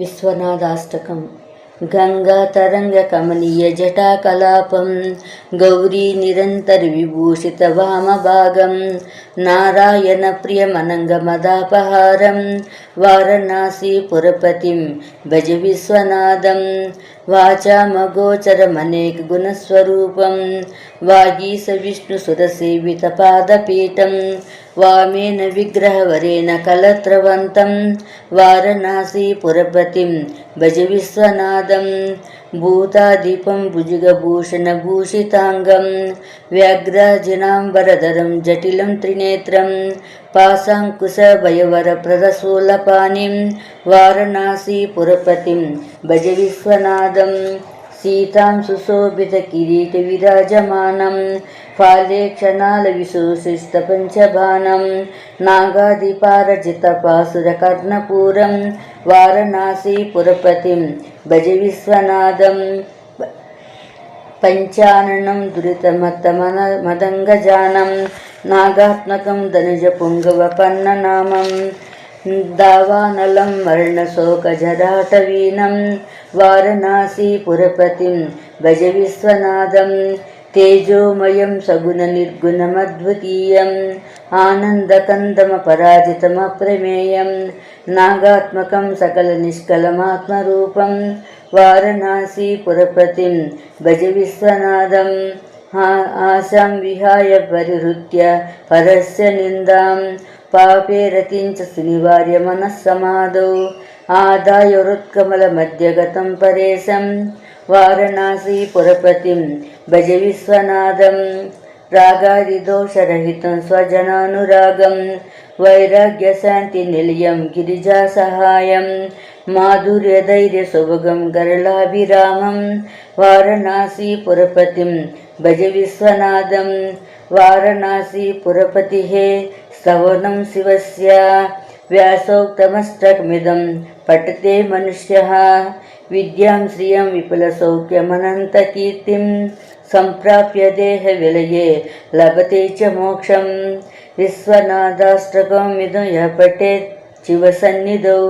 विश्वनाथाष्टकं गङ्गातरङ्गकमनीयजटाकलापं गौरीनिरन्तरविभूषितवामभागं नारायणप्रियमनङ्गमदापहारं वारणासीपुरपतिं भज विश्वनाथं वाचामगोचरमनेकगुणस्वरूपं वागीशविष्णुसुरसेवितपादपीठं वामेन विग्रहवरेण कलत्रवन्तं वारणासीपुरपतिं भज विश्वनाथं भूतादीपं भुजगभूषणभूषिताङ्गं व्याघ्राजिनाम्बरधरं जटिलं त्रिनेत्रं पाशाङ्कुशभयवरप्रदशूलपाणिं वारणासीपुरपतिं भज विश्वनाथं सीतां सुशोभितकिरीटविराजमानं फालेक्षणालविशोषितपञ्चबाणं नागादिपारजितपासुरकर्णपूरं वारणासीपुरपतिं भज विश्वनाथं पञ्चाननं दुरितमत्तमदङ्गजानं नागात्मकं धनुजपुङ्गवपन्ननामं दावानलं वर्णशोकजराटवीनं वारणासीपुरपतिं भज विश्वनाथं तेजोमयं सगुणनिर्गुणमद्वितीयम् आनन्दकन्दमपराजितमप्रमेयं नागात्मकं सकलनिष्कलमात्मरूपं वारणासीपुरपतिं भज विश्वनाथं आशां विहाय परिहृत्य परस्य निन्दां पापे रतिं च सुनिवार्य मनस्समाधौ आदाय हृत्कमलमध्यगतं परेशं वारणासीपुरपतिं भज विश्वनाथं रागादिदोषरहितं स्वजनानुरागं वैराग्यशान्तिनिलयं गिरिजासहायं माधुर्यधैर्यसुभगं गरलाभिरामं वारणासीपुरपतिं भज विश्वनाथं वारणासीपुरपतिः स्तवनं शिवस्य व्यासोक्तमष्टकमिदं पठते मनुष्यः विद्यां श्रियं विपुलसौख्यमनन्तकीर्तिं सम्प्राप्य देहविलये लभते च मोक्षं विश्वनाथाष्टकमिदं यः पठेत् शिवसन्निधौ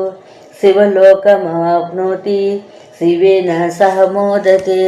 शिवलोकमाप्नोति शिवेन सह मोदते।